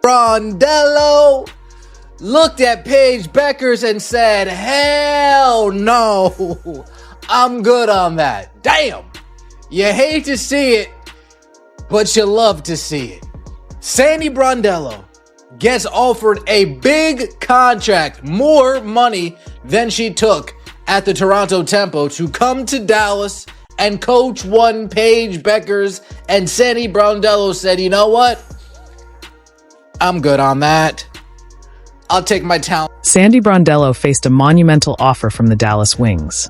Brondello looked at Paige Bueckers and said, hell no, I'm good on that. Damn. You hate to see it, but you love to see it. Sandy Brondello gets offered a big contract, more money than she took at the Toronto Tempo, to come to Dallas and coach one Paige Bueckers, and Sandy Brondello said, you know what? I'm good on that. I'll take my talent. Sandy Brondello faced a monumental offer from the Dallas Wings,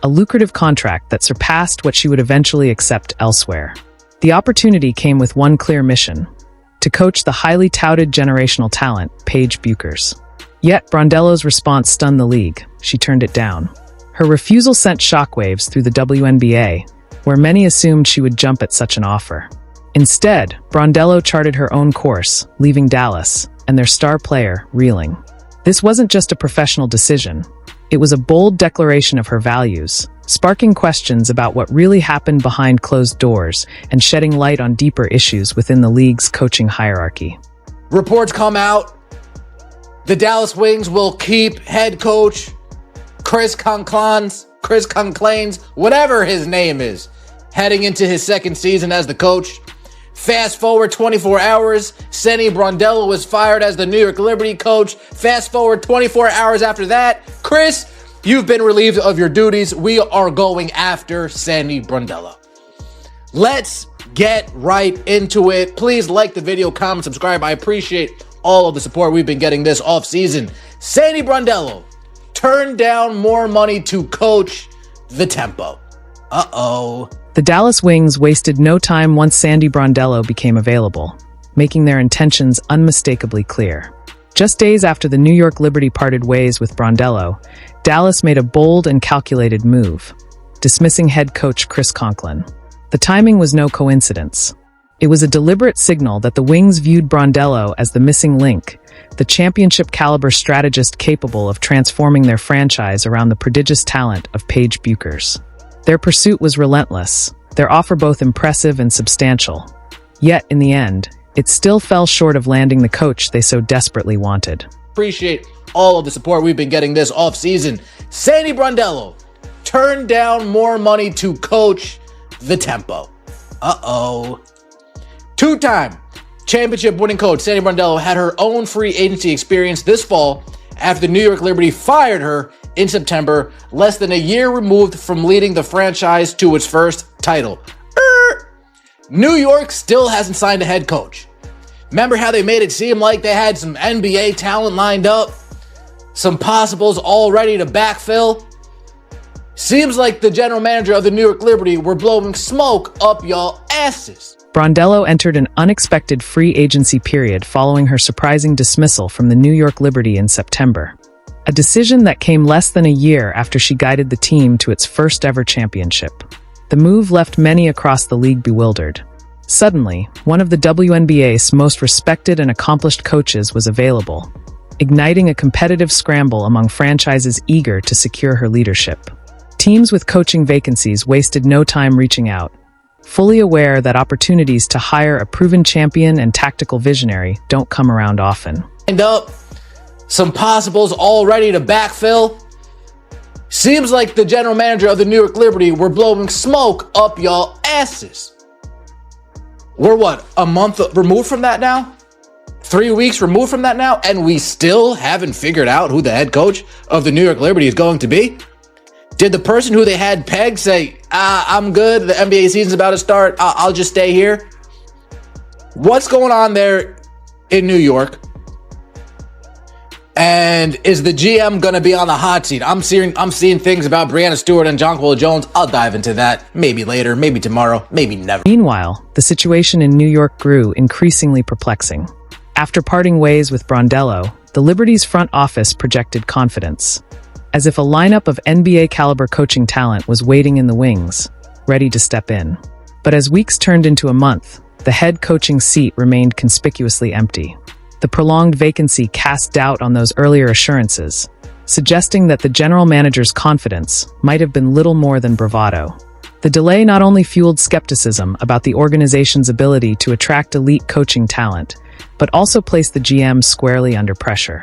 a lucrative contract that surpassed what she would eventually accept elsewhere. The opportunity came with one clear mission: to coach the highly touted generational talent, Paige Bueckers. Yet, Brondello's response stunned the league. She turned it down. Her refusal sent shockwaves through the WNBA, where many assumed she would jump at such an offer. Instead, Brondello charted her own course, leaving Dallas, and their star player reeling. This wasn't just a professional decision. It was a bold declaration of her values, sparking questions about what really happened behind closed doors and shedding light on deeper issues within the league's coaching hierarchy. Reports come out. The Dallas Wings will keep head coach Chris Conclains, whatever his name is, heading into his second season as the coach. Fast forward 24 hours, Sandy Brondello was fired as the New York Liberty coach. Fast forward 24 hours after that, Chris, you've been relieved of your duties. We are going after Sandy Brondello. Let's get right into it. Please like the video, comment, subscribe. I appreciate all of the support we've been getting this offseason. Sandy Brondello turned down more money to coach the Tempo. Uh-oh. The Dallas Wings wasted no time once Sandy Brondello became available, making their intentions unmistakably clear. Just days after the New York Liberty parted ways with Brondello, Dallas made a bold and calculated move, dismissing head coach Chris Conclains. The timing was no coincidence. It was a deliberate signal that the Wings viewed Brondello as the missing link, the championship-caliber strategist capable of transforming their franchise around the prodigious talent of Paige Bueckers. Their pursuit was relentless, their offer both impressive and substantial. Yet, in the end, it still fell short of landing the coach they so desperately wanted. Appreciate all of the support we've been getting this offseason. Sandy Brondello turned down more money to coach the Tempo. Uh-oh. Two-time championship-winning coach Sandy Brondello had her own free agency experience this fall after the New York Liberty fired her in September, less than a year removed from leading the franchise to its first title. New York still hasn't signed a head coach. Remember how they made it seem like they had some NBA talent lined up? Some possibles all ready to backfill? Seems like the general manager of the New York Liberty were blowing smoke up y'all asses. Brondello entered an unexpected free agency period following her surprising dismissal from the New York Liberty in September. A decision that came less than a year after she guided the team to its first-ever championship. The move left many across the league bewildered. Suddenly, one of the WNBA's most respected and accomplished coaches was available, igniting a competitive scramble among franchises eager to secure her leadership. Teams with coaching vacancies wasted no time reaching out, fully aware that opportunities to hire a proven champion and tactical visionary don't come around often. And up, some possibles all ready to backfill. Seems like the general manager of the New York Liberty were blowing smoke up y'all asses. We're what, a month removed from that now? 3 weeks removed from that now? And we still haven't figured out who the head coach of the New York Liberty is going to be? Did the person who they had pegged say, I'm good, the NBA season's about to start, I'll just stay here? What's going on there in New York? And is the GM going to be on the hot seat? I'm seeing things about Breanna Stewart and Jonquil Jones. I'll dive into that maybe later, maybe tomorrow, maybe never. Meanwhile, the situation in New York grew increasingly perplexing. After parting ways with Brondello, the Liberty's front office projected confidence, as if a lineup of NBA-caliber coaching talent was waiting in the wings, ready to step in. But as weeks turned into a month, the head coaching seat remained conspicuously empty. The prolonged vacancy cast doubt on those earlier assurances, suggesting that the general manager's confidence might have been little more than bravado. The delay not only fueled skepticism about the organization's ability to attract elite coaching talent, but also placed the GM squarely under pressure.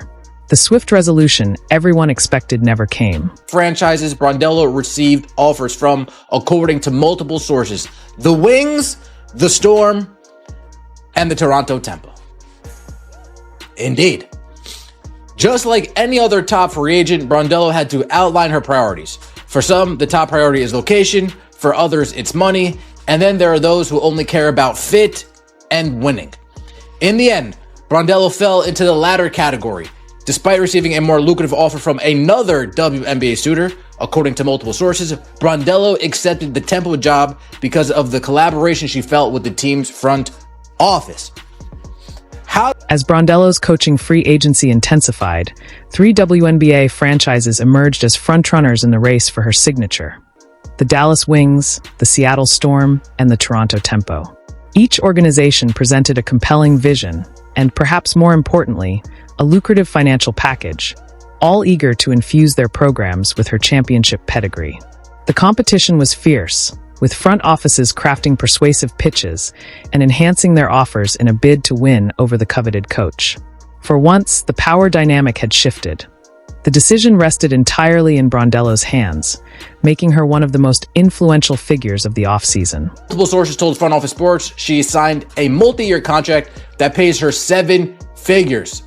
The swift resolution everyone expected never came. Franchises Brondello received offers from, according to multiple sources, the Wings, the Storm, and the Toronto Tempo. Indeed. Just like any other top free agent, Brondello had to outline her priorities. For some, the top priority is location. For others, it's money. And then there are those who only care about fit and winning. In the end, Brondello fell into the latter category. Despite receiving a more lucrative offer from another WNBA suitor, according to multiple sources, Brondello accepted the Tempo job because of the collaboration she felt with the team's front office. As Brondello's coaching free agency intensified, 3 WNBA franchises emerged as frontrunners in the race for her signature: the Dallas Wings, the Seattle Storm, and the Toronto Tempo. Each organization presented a compelling vision and, perhaps more importantly, a lucrative financial package, all eager to infuse their programs with her championship pedigree. The competition was fierce, with front offices crafting persuasive pitches and enhancing their offers in a bid to win over the coveted coach. For once, the power dynamic had shifted. The decision rested entirely in Brondello's hands, making her one of the most influential figures of the offseason. Multiple sources told Front Office Sports she signed a multi-year contract that pays her 7 figures.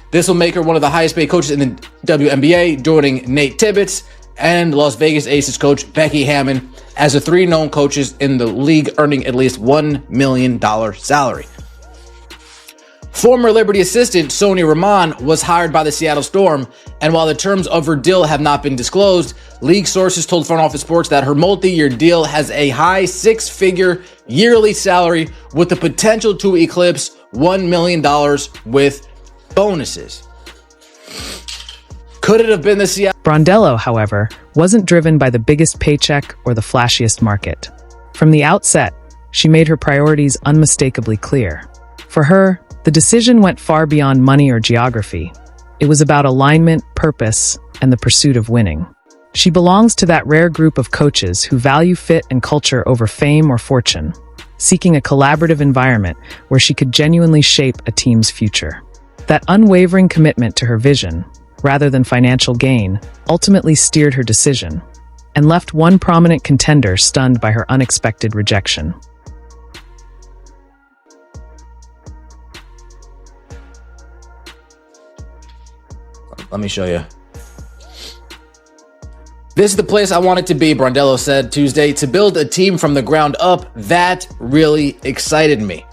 This will make her one of the highest paid coaches in the WNBA, joining Nate Tibbetts and Las Vegas Aces coach Becky Hammon as the 3 known coaches in the league earning at least $1 million salary. Former Liberty assistant Sonia Rahman was hired by the Seattle Storm, and while the terms of her deal have not been disclosed, league sources told Front Office Sports that her multi-year deal has a high 6-figure yearly salary with the potential to eclipse $1 million with bonuses. Could it have been the Seattle? Brondello, however, wasn't driven by the biggest paycheck or the flashiest market. From the outset, she made her priorities unmistakably clear. For her, the decision went far beyond money or geography. It was about alignment, purpose, and the pursuit of winning. She belongs to that rare group of coaches who value fit and culture over fame or fortune, seeking a collaborative environment where she could genuinely shape a team's future. That unwavering commitment to her vision, rather than financial gain, ultimately steered her decision and left one prominent contender stunned by her unexpected rejection. Let me show you. This is the place I wanted to be, Brondello said Tuesday. To build a team from the ground up, that really excited me.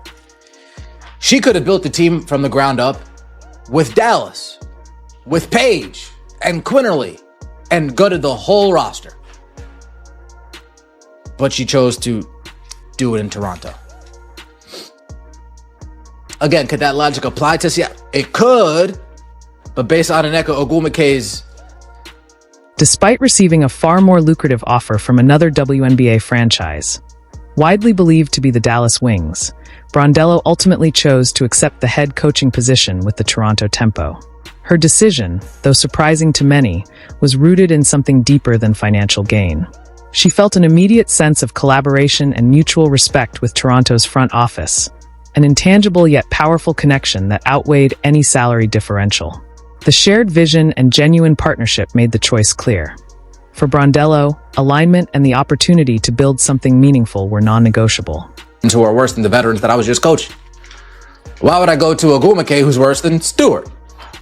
She could have built the team from the ground up with Dallas, with Paige and Quinterly, and gutted the whole roster. But she chose to do it in Toronto. Again, could that logic apply to Seattle? It could, but based on Nneka Ogwumike's... Despite receiving a far more lucrative offer from another WNBA franchise, widely believed to be the Dallas Wings, Brondello ultimately chose to accept the head coaching position with the Toronto Tempo. Her decision, though surprising to many, was rooted in something deeper than financial gain. She felt an immediate sense of collaboration and mutual respect with Toronto's front office, an intangible yet powerful connection that outweighed any salary differential. The shared vision and genuine partnership made the choice clear. For Brondello, alignment and the opportunity to build something meaningful were non-negotiable. Who are worse than the veterans that I was just coaching. Why would I go to Ogwumike, who's worse than Stewart?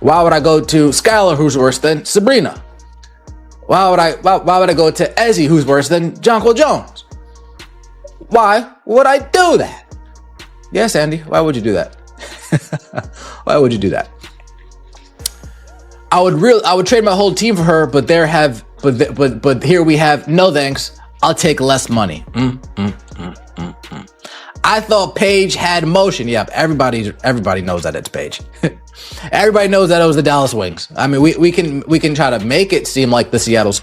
Why would I go to Skylar, who's worse than Sabrina? Why would I go to Ezzy, who's worse than Jonquil Jones? Why would I do that? Yes, Andy, why would you do that? Why would you do that? I would trade my whole team for her, but here we have no thanks. I'll take less money. I thought Paige had motion. Yep, everybody knows that it's Paige. Everybody knows that it was the Dallas Wings. I mean, we can try to make it seem like the Seattle Storm.